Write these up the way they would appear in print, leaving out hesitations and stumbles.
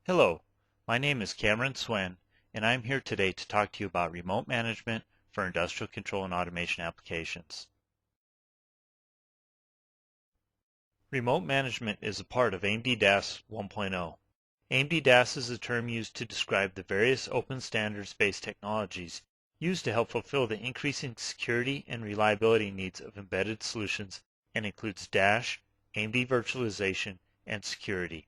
Hello, my name is Cameron Swen, and I'm here today to talk to you about remote management for industrial control and automation applications. Remote management is a part of AMD DAS 1.0. AMD DAS is a term used to describe the various open standards-based technologies used to help fulfill the increasing security and reliability needs of embedded solutions and includes Dash, AMD virtualization, and security.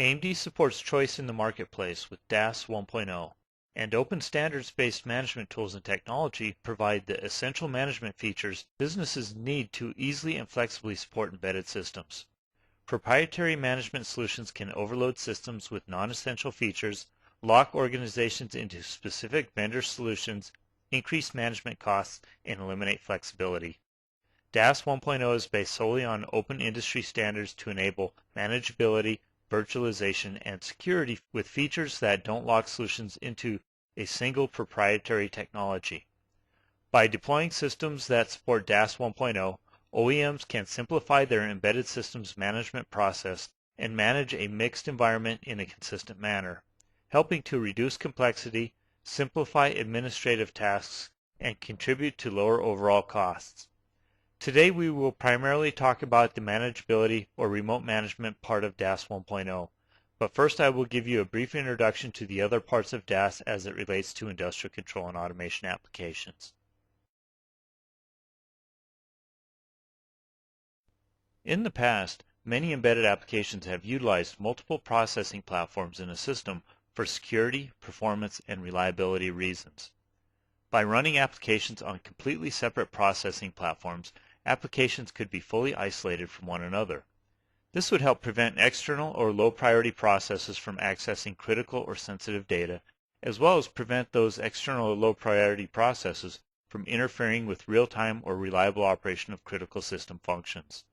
AMD supports choice in the marketplace with DAS 1.0, and open standards-based management tools and technology provide the essential management features businesses need to easily and flexibly support embedded systems. Proprietary management solutions can overload systems with non-essential features, lock organizations into specific vendor solutions, increase management costs, and eliminate flexibility. DAS 1.0 is based solely on open industry standards to enable manageability, virtualization, and security with features that don't lock solutions into a single proprietary technology. By deploying systems that support DAS 1.0, OEMs can simplify their embedded systems management process and manage a mixed environment in a consistent manner, helping to reduce complexity, simplify administrative tasks, and contribute to lower overall costs. Today we will primarily talk about the manageability or remote management part of DAS 1.0, but first I will give you a brief introduction to the other parts of DAS as it relates to industrial control and automation applications. In the past, many embedded applications have utilized multiple processing platforms in a system for security, performance, and reliability reasons. By running applications on completely separate processing platforms, applications could be fully isolated from one another. This would help prevent external or low-priority processes from accessing critical or sensitive data, as well as prevent those external or low-priority processes from interfering with real-time or reliable operation of critical system functions.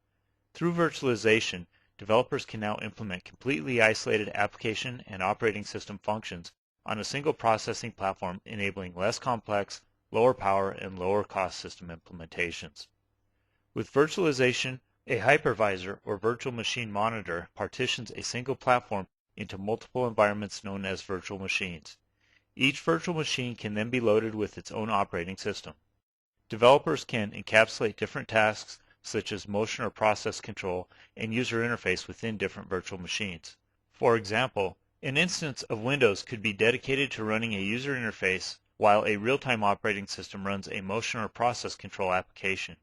Through virtualization, developers can now implement completely isolated application and operating system functions on a single processing platform, enabling less complex, lower power, and lower cost system implementations. With virtualization, a hypervisor or virtual machine monitor partitions a single platform into multiple environments known as virtual machines. Each virtual machine can then be loaded with its own operating system. Developers can encapsulate different tasks such as motion or process control and user interface within different virtual machines. For example, an instance of Windows could be dedicated to running a user interface while a real-time operating system runs a motion or process control application,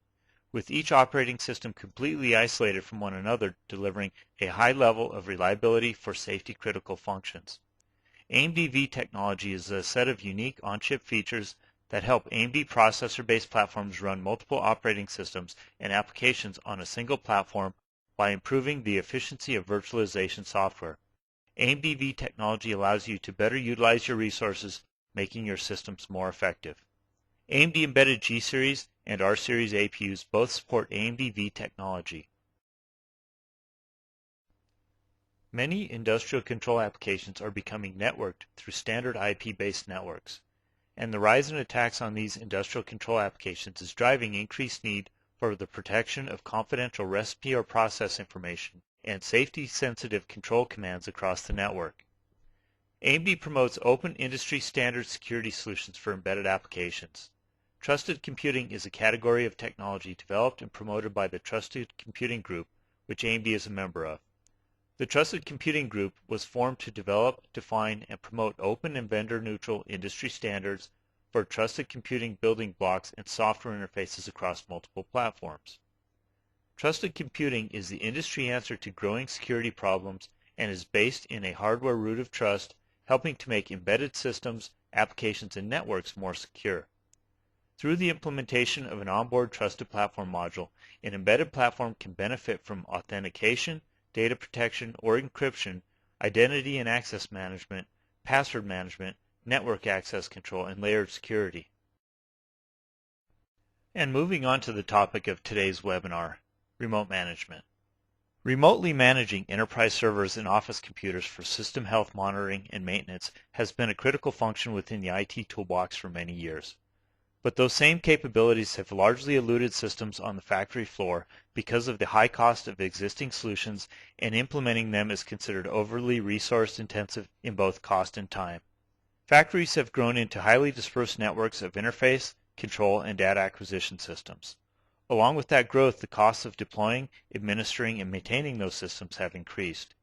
with each operating system completely isolated from one another, delivering a high level of reliability for safety-critical functions. AMD V technology is a set of unique on-chip features that help AMD processor-based platforms run multiple operating systems and applications on a single platform by improving the efficiency of virtualization software. AMD V technology allows you to better utilize your resources, making your systems more effective. AMD embedded G-Series and R-Series APUs both support AMD V technology. Many industrial control applications are becoming networked through standard IP-based networks, and the rise in attacks on these industrial control applications is driving increased need for the protection of confidential recipe or process information and safety-sensitive control commands across the network. AMD promotes open industry standard security solutions for embedded applications. Trusted computing is a category of technology developed and promoted by the Trusted Computing Group, which AMD is a member of. The Trusted Computing Group was formed to develop, define, and promote open and vendor-neutral industry standards for trusted computing building blocks and software interfaces across multiple platforms. Trusted computing is the industry answer to growing security problems and is based in a hardware root of trust, helping to make embedded systems, applications, and networks more secure. Through the implementation of an onboard trusted platform module, an embedded platform can benefit from authentication, data protection or encryption, identity and access management, password management, network access control, and layered security. And moving on to the topic of today's webinar, remote management. Remotely managing enterprise servers and office computers for system health monitoring and maintenance has been a critical function within the IT toolbox for many years. but those same capabilities have largely eluded systems on the factory floor because of the high cost of existing solutions, and implementing them is considered overly resource intensive in both cost and time. Factories have grown into highly dispersed networks of interface, control, and data acquisition systems. Along with that growth, the costs of deploying, administering, and maintaining those systems have increased.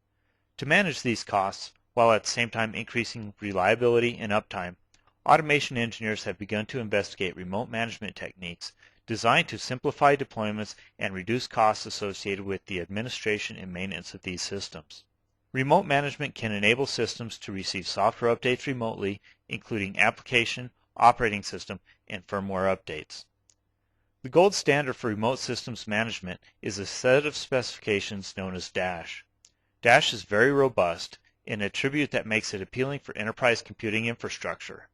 To manage these costs, while at the same time increasing reliability and uptime, automation engineers have begun to investigate remote management techniques designed to simplify deployments and reduce costs associated with the administration and maintenance of these systems. Remote management can enable systems to receive software updates remotely, including application, operating system, and firmware updates. The gold standard for remote systems management is a set of specifications known as DASH. DASH is very robust, an attribute that makes it appealing for enterprise computing infrastructure.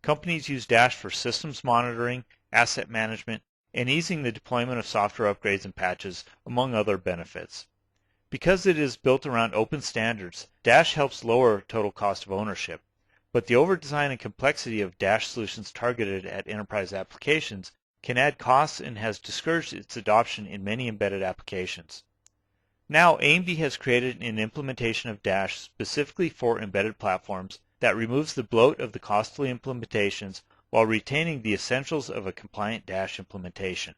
Companies use DASH for systems monitoring, asset management, and easing the deployment of software upgrades and patches, among other benefits. Because it is built around open standards, DASH helps lower total cost of ownership, but the overdesign and complexity of DASH solutions targeted at enterprise applications can add costs and has discouraged its adoption in many embedded applications. Now, AMD has created an implementation of DASH specifically for embedded platforms that removes the bloat of the costly implementations while retaining the essentials of a compliant DASH implementation.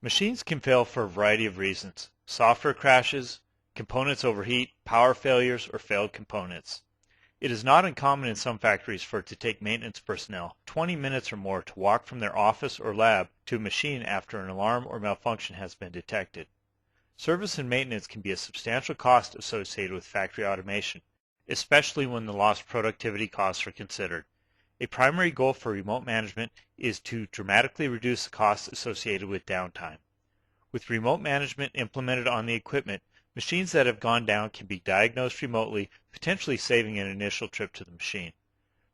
Machines can fail for a variety of reasons: software crashes, components overheat, power failures, or failed components. It is not uncommon in some factories for it to take maintenance personnel 20 minutes or more to walk from their office or lab to a machine after an alarm or malfunction has been detected. Service and maintenance can be a substantial cost associated with factory automation, especially when the lost productivity costs are considered. A primary goal for remote management is to dramatically reduce the costs associated with downtime. With remote management implemented on the equipment, machines that have gone down can be diagnosed remotely, potentially saving an initial trip to the machine.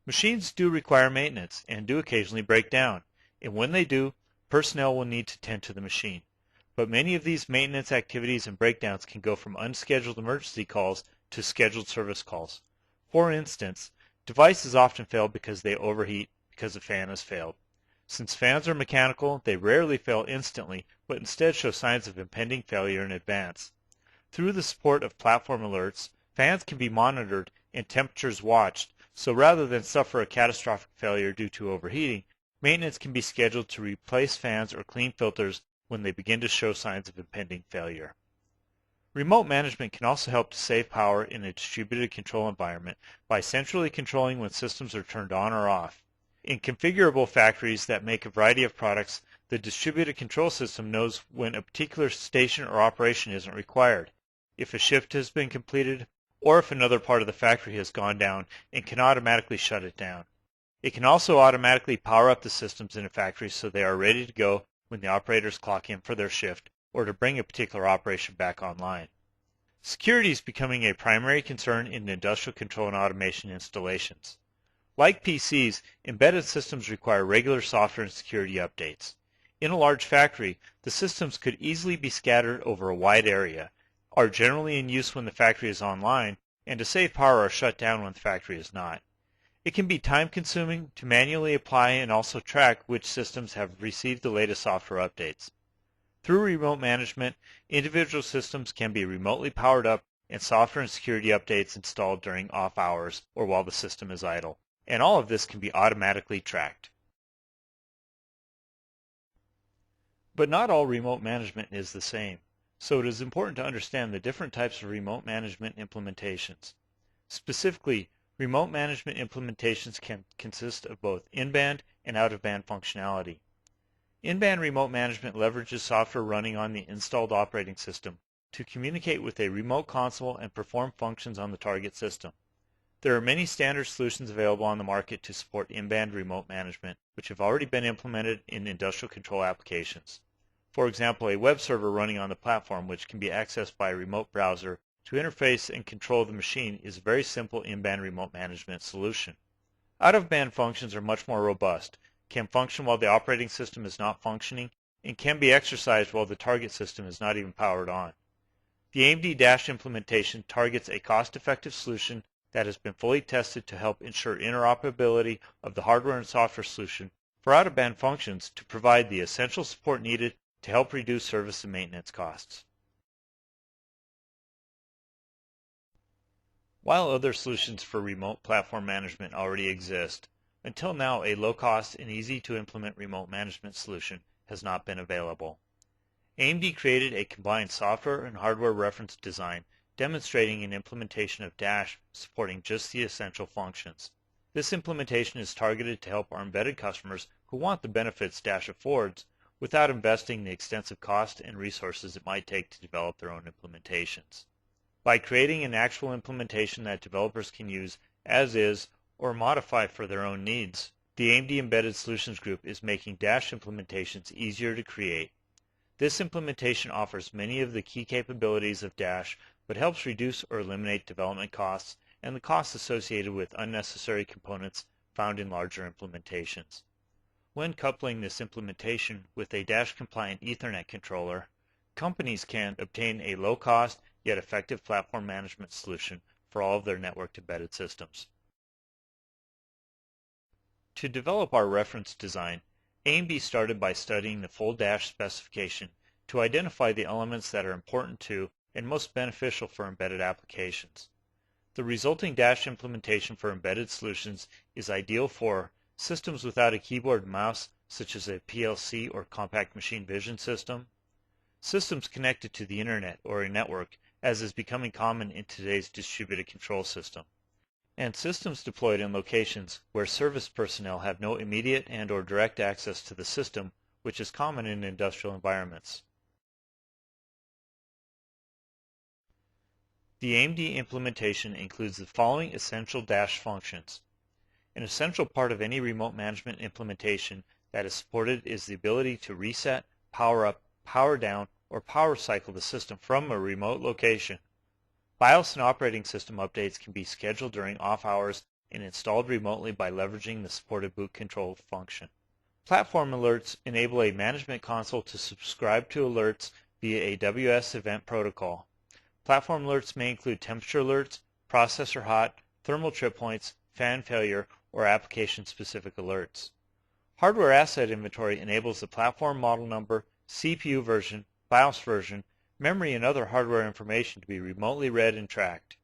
Machines do require maintenance and do occasionally break down, and when they do, personnel will need to tend to the machine. But many of these maintenance activities and breakdowns can go from unscheduled emergency calls to scheduled service calls. For instance, devices often fail because they overheat because a fan has failed. Since fans are mechanical, they rarely fail instantly, but instead show signs of impending failure in advance. Through the support of platform alerts, fans can be monitored and temperatures watched, so rather than suffer a catastrophic failure due to overheating, maintenance can be scheduled to replace fans or clean filters when they begin to show signs of impending failure. Remote management can also help to save power in a distributed control environment by centrally controlling when systems are turned on or off. In configurable factories that make a variety of products, the distributed control system knows when a particular station or operation isn't required, if a shift has been completed, or if another part of the factory has gone down, and can automatically shut it down. It can also automatically power up the systems in a factory so they are ready to go when the operators clock in for their shift, or to bring a particular operation back online. Security is becoming a primary concern in industrial control and automation installations. Like PCs, embedded systems require regular software and security updates. In a large factory, the systems could easily be scattered over a wide area, are generally in use when the factory is online, and to save power are shut down when the factory is not. It can be time-consuming to manually apply and also track which systems have received the latest software updates. Through remote management, individual systems can be remotely powered up and software and security updates installed during off hours or while the system is idle, and all of this can be automatically tracked. But not all remote management is the same, so it is important to understand the different types of remote management implementations. Specifically, remote management implementations can consist of both in-band and out-of-band functionality. In-band remote management leverages software running on the installed operating system to communicate with a remote console and perform functions on the target system. There are many standard solutions available on the market to support in-band remote management, which have already been implemented in industrial control applications. For example, a web server running on the platform, which can be accessed by a remote browser to interface and control the machine, is a very simple in-band remote management solution. Out-of-band functions are much more robust, can function while the operating system is not functioning, and can be exercised while the target system is not even powered on. The AMD Dash implementation targets a cost-effective solution that has been fully tested to help ensure interoperability of the hardware and software solution for out-of-band functions to provide the essential support needed to help reduce service and maintenance costs. While other solutions for remote platform management already exist, until now a low-cost and easy-to-implement remote management solution has not been available. AMD created a combined software and hardware reference design demonstrating an implementation of Dash supporting just the essential functions. This implementation is targeted to help our embedded customers who want the benefits Dash affords without investing the extensive cost and resources it might take to develop their own implementations. By creating an actual implementation that developers can use as is or modify for their own needs, the AMD Embedded Solutions Group is making Dash implementations easier to create. This implementation offers many of the key capabilities of Dash, but helps reduce or eliminate development costs and the costs associated with unnecessary components found in larger implementations. When coupling this implementation with a Dash-compliant Ethernet controller, companies can obtain a low-cost yet effective platform management solution for all of their networked embedded systems. To develop our reference design, AMD started by studying the full Dash specification to identify the elements that are important to and most beneficial for embedded applications. The resulting Dash implementation for embedded solutions is ideal for systems without a keyboard and mouse, such as a PLC or compact machine vision system, systems connected to the internet or a network, as is becoming common in today's distributed control system, and systems deployed in locations where service personnel have no immediate and/or direct access to the system, which is common in industrial environments. The AMD implementation includes the following essential Dash functions. An essential part of any remote management implementation that is supported is the ability to reset, power up, power down, or power cycle the system from a remote location. BIOS and operating system updates can be scheduled during off hours and installed remotely by leveraging the supported boot control function. Platform alerts enable a management console to subscribe to alerts via a WS event protocol. Platform alerts may include temperature alerts, processor hot, thermal trip points, fan failure, or application-specific alerts. Hardware asset inventory enables the platform model number, CPU version, BIOS version, memory, and other hardware information to be remotely read and tracked.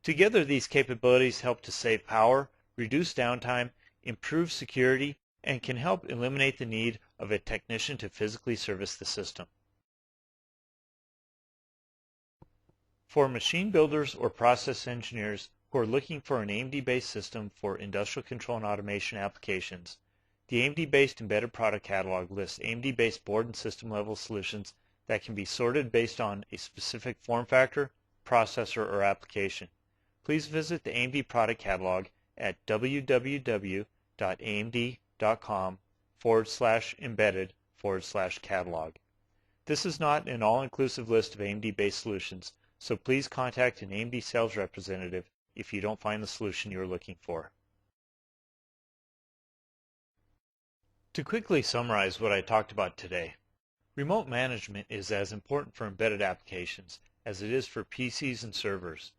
Together, these capabilities help to save power, reduce downtime, improve security, and can help eliminate the need of a technician to physically service the system. For machine builders or process engineers who are looking for an AMD-based system for industrial control and automation applications, the AMD-based embedded product catalog lists AMD-based board and system level solutions that can be sorted based on a specific form factor, processor, or application. Please visit the AMD product catalog at www.amd.com/embedded/catalog. This is not an all-inclusive list of AMD-based solutions, so please contact an AMD sales representative if you don't find the solution you're looking for. To quickly summarize what I talked about today, remote management is as important for embedded applications as it is for PCs and servers.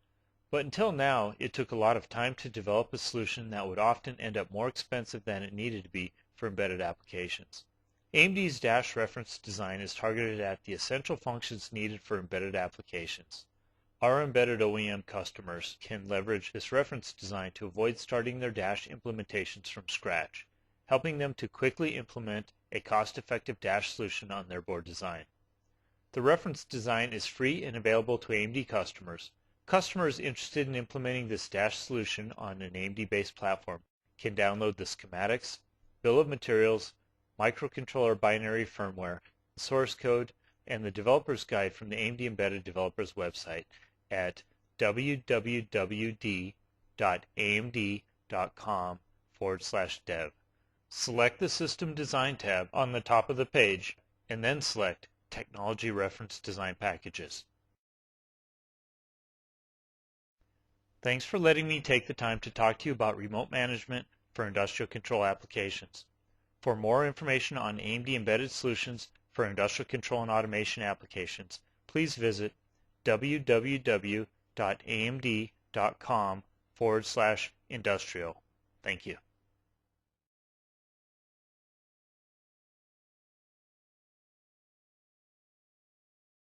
But until now, it took a lot of time to develop a solution that would often end up more expensive than it needed to be for embedded applications. AMD's Dash reference design is targeted at the essential functions needed for embedded applications. Our embedded OEM customers can leverage this reference design to avoid starting their Dash implementations from scratch, helping them to quickly implement a cost-effective Dash solution on their board design. The reference design is free and available to AMD customers. Customers interested in implementing this Dash solution on an AMD-based platform can download the schematics, bill of materials, microcontroller binary firmware, source code, and the developer's guide from the AMD Embedded Developers website at www.amd.com/dev. Select the System Design tab on the top of the page, and then select Technology Reference Design Packages. Thanks for letting me take the time to talk to you about remote management for industrial control applications. For more information on AMD Embedded Solutions for industrial control and automation applications, please visit www.amd.com /industrial. Thank you.